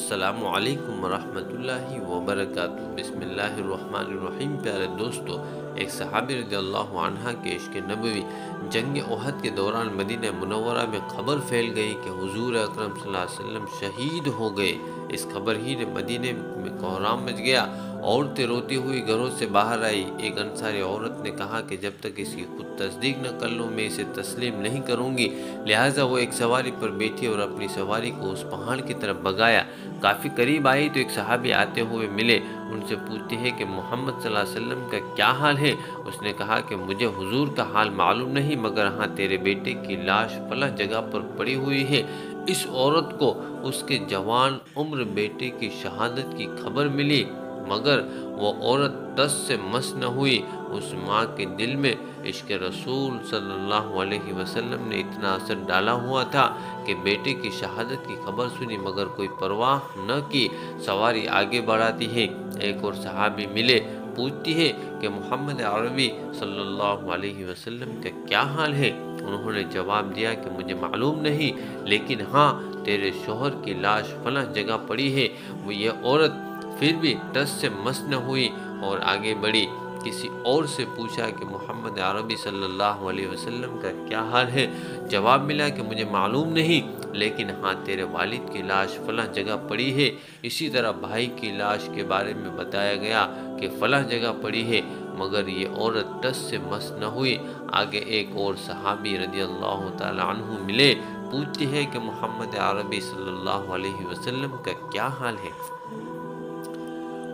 السلام علیکم ورحمۃ اللہ وبرکاتہ۔ بسم اللہ الرحمن الرحیم۔ پیارے دوستو، ایک صحابی رضی اللہ عنہ کے عشق نبوی جنگ احد کے دوران مدینہ منورہ میں خبر پھیل گئی کہ حضور اکرم صلی اللہ علیہ وسلم شہید ہو گئے۔ اس خبر ہی نے مدینہ میں کوہرام مچ گیا۔ عورتیں روتی ہوئی گھروں سے باہر آئی۔ ایک انصاری عورت نے کہا کہ جب تک اس کی خود تصدیق نہ کر لوں میں اسے تسلیم نہیں کروں گی۔ لہٰذا وہ ایک سواری پر بیٹھی اور اپنی سواری کو اس پہاڑ کی طرف بگایا۔ کافی قریب آئی تو ایک صحابی آتے ہوئے ملے۔ ان سے پوچھتی ہے کہ محمد صلی اللہ علیہ وسلم کا کیا حال ہے؟ اس نے کہا کہ مجھے حضور کا حال معلوم نہیں، مگر ہاں تیرے بیٹے کی لاش فلاں جگہ پر پڑی ہوئی ہے۔ اس عورت کو اس کے جوان عمر بیٹے کی شہادت کی خبر ملی، مگر وہ عورت ٹس سے مس نہ ہوئی۔ اس ماں کے دل میں عشق رسول صلی اللہ علیہ وسلم نے اتنا اثر ڈالا ہوا تھا کہ بیٹے کی شہادت کی خبر سنی مگر کوئی پرواہ نہ کی۔ سواری آگے بڑھاتی ہے۔ ایک اور صحابی ملے، پوچھتی ہے کہ محمد عربی صلی اللہ علیہ وسلم کا کیا حال ہے؟ انہوں نے جواب دیا کہ مجھے معلوم نہیں، لیکن ہاں تیرے شوہر کی لاش فلاں جگہ پڑی ہے۔ وہ یہ عورت پھر بھی ٹس سے مس نہ ہوئی اور آگے بڑھی۔ کسی اور سے پوچھا کہ محمد عربی صلی اللہ علیہ وسلم کا کیا حال ہے؟ جواب ملا کہ مجھے معلوم نہیں، لیکن ہاں تیرے والد کی لاش فلاں جگہ پڑی ہے۔ اسی طرح بھائی کی لاش کے بارے میں بتایا گیا کہ فلاں جگہ پڑی ہے، مگر یہ عورت ٹس سے مس نہ ہوئی۔ آگے ایک اور صحابی رضی اللہ تعالی عنہ ملے، پوچھتی ہے کہ محمد عربی صلی اللہ علیہ وسلم کا کیا حال ہے؟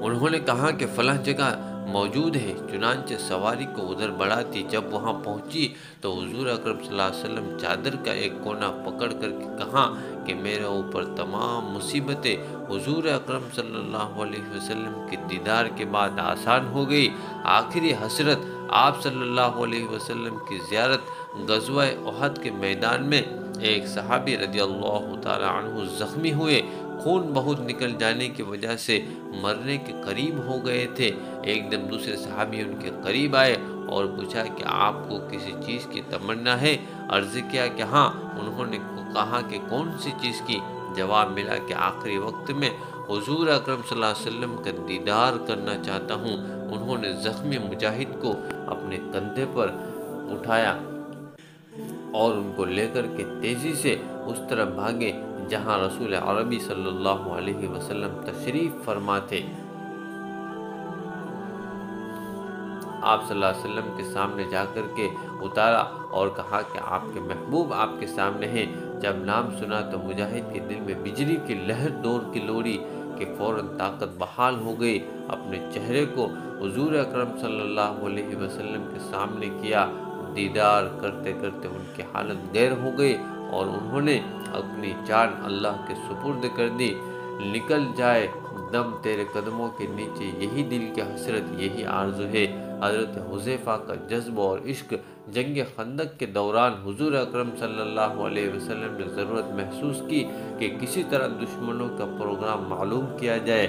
انہوں نے کہا کہ فلاں جگہ موجود ہے۔ چنانچہ سواری کو ادھر بڑھاتی۔ جب وہاں پہنچی تو حضور اکرم صلی اللہ علیہ وسلم چادر کا ایک کونا پکڑ کر کے کہا کہ میرے اوپر تمام مصیبتیں حضور اکرم صلی اللہ علیہ وسلم کے دیدار کے بعد آسان ہو گئی۔ آخری حسرت آپ صلی اللہ علیہ وسلم کی زیارت۔ غزوہ احد کے میدان میں ایک صحابی رضی اللہ تعالی عنہ زخمی ہوئے۔ خون بہت نکل جانے کی وجہ سے مرنے کے قریب ہو گئے تھے۔ ایک دم دوسرے صحابی ان کے قریب آئے اور پوچھا کہ آپ کو کسی چیز کی تمنا ہے؟ عرض کیا کہ ہاں۔ انہوں نے کہا کہ کون سی چیز کی؟ جواب ملا کہ آخری وقت میں حضور اکرم صلی اللہ علیہ وسلم کا دیدار کرنا چاہتا ہوں۔ انہوں نے زخمی مجاہد کو اپنے کندھے پر اٹھایا اور ان کو لے کر کے تیزی سے اس طرف بھاگے جہاں رسول عربی صلی اللہ علیہ وسلم تشریف فرما تھے۔ آپ صلی اللہ علیہ وسلم کے سامنے جا کر کے اتارا اور کہا کہ آپ کے محبوب آپ کے سامنے ہیں۔ جب نام سنا تو مجاہد کے دل میں بجلی کی لہر دوڑ کی لوڑی کہ فوراً طاقت بحال ہو گئی۔ اپنے چہرے کو حضور اکرم صلی اللہ علیہ وسلم کے سامنے کیا۔ دیدار کرتے کرتے ان کی حالت غیر ہو گئی اور انہوں نے اپنی جان اللہ کے سپرد کر دی۔ نکل جائے دم تیرے قدموں کے نیچے، یہی دل کی حسرت، یہی آرزو ہے۔ حضرت حذیفہ کا جذب اور عشق۔ جنگ خندق کے دوران حضور اکرم صلی اللہ علیہ وسلم نے ضرورت محسوس کی کہ کسی طرح دشمنوں کا پروگرام معلوم کیا جائے۔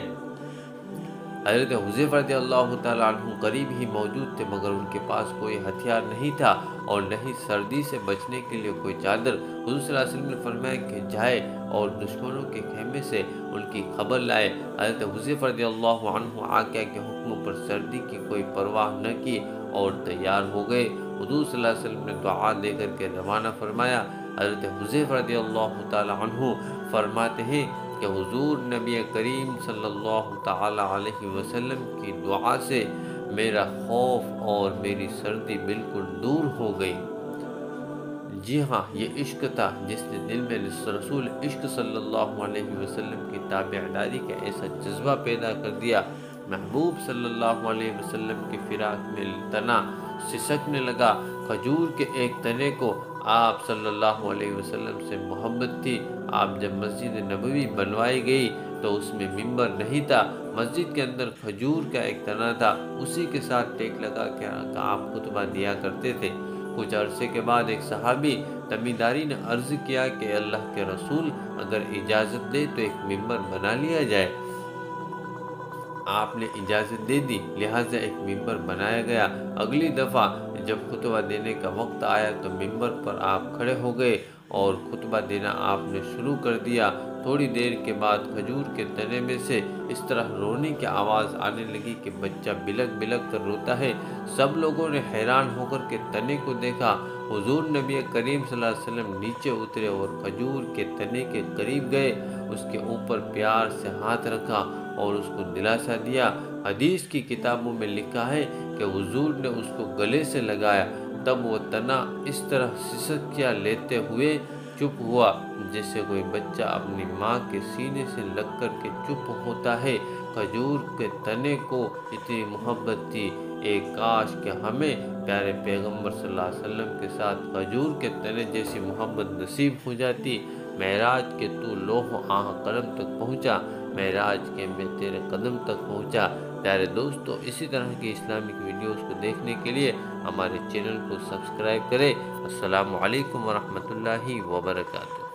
حضرت حذیفہ رضی اللہ تعالیٰ عنہ قریب ہی موجود تھے، مگر ان کے پاس کوئی ہتھیار نہیں تھا اور نہ ہی سردی سے بچنے کے لیے کوئی چادر۔ حضور صلی اللہ علیہ وسلم نے فرمایا کہ جائے اور دشمنوں کے خیمے سے ان کی خبر لائے۔ حضرت حذیفہ رضی اللہ عنہ آقا کے حکم پر سردی کی کوئی پرواہ نہ کی اور تیار ہو گئے۔ حضور صلی اللہ علیہ وسلم نے دعا دے کر کے روانہ فرمایا۔ حضرت حذیفہ رضی اللہ تعالیٰ عنہ فرماتے ہیں کہ حضور نبی کریم صلی اللہ تعالی علیہ وسلم کی دعا سے میرا خوف اور میری سردی بالکل دور ہو گئی۔ جی ہاں، یہ عشق تھا جس نے دل میں رسول عشق صلی اللہ علیہ وسلم کی تابعداری کا ایسا جذبہ پیدا کر دیا۔ محبوب صلی اللہ علیہ وسلم کی فراق میں تنا سسکنے لگا۔ کھجور کے ایک تنے کو آپ صلی اللہ علیہ وسلم سے محبت تھی۔ آپ جب مسجد نبوی بنوائی گئی تو اس میں ممبر نہیں تھا، مسجد کے اندر کھجور کا ایک تنا تھا، اسی کے ساتھ ٹیک لگا کے آپ خطبہ دیا کرتے تھے۔ کچھ عرصے کے بعد ایک صحابی تمیداری نے عرض کیا کہ اللہ کے رسول اگر اجازت دے تو ایک ممبر بنا لیا جائے۔ آپ نے اجازت دے دی، لہٰذا ایک ممبر بنایا گیا۔ اگلی دفعہ جب خطبہ دینے کا وقت آیا تو ممبر پر آپ کھڑے ہو گئے اور خطبہ دینا آپ نے شروع کر دیا۔ تھوڑی دیر کے بعد کھجور کے تنے میں سے اس طرح رونے کی آواز آنے لگی کہ بچہ بلک بلک کر روتا ہے۔ سب لوگوں نے حیران ہو کر کے تنے کو دیکھا۔ حضور نبی کریم صلی اللہ علیہ وسلم نیچے اترے اور کھجور کے تنے کے قریب گئے، اس کے اوپر پیار سے ہاتھ رکھا اور اس کو دلاسا دیا۔ حدیث کی کتابوں میں لکھا ہے کہ حضور نے اس کو گلے سے لگایا، تب وہ تنا اس طرح سسکیاں لیتے ہوئے چپ ہوا جیسے کوئی بچہ اپنی ماں کے سینے سے لگ کر کے چپ ہوتا ہے۔ کھجور کے تنے کو اتنی محبت تھی، ایک کاش کہ ہمیں پیارے پیغمبر صلی اللہ علیہ وسلم کے ساتھ کھجور کے تنے جیسی محبت نصیب ہو جاتی۔ معراج کے تو لوح و قلم تک پہنچا، معراج کے میں تیرے قدم تک پہنچا۔ پیارے دوستو، اسی طرح کی اسلامک ویڈیوز کو دیکھنے کے لیے ہمارے چینل کو سبسکرائب کریں۔ السلام علیکم ورحمۃ اللہ وبرکاتہ۔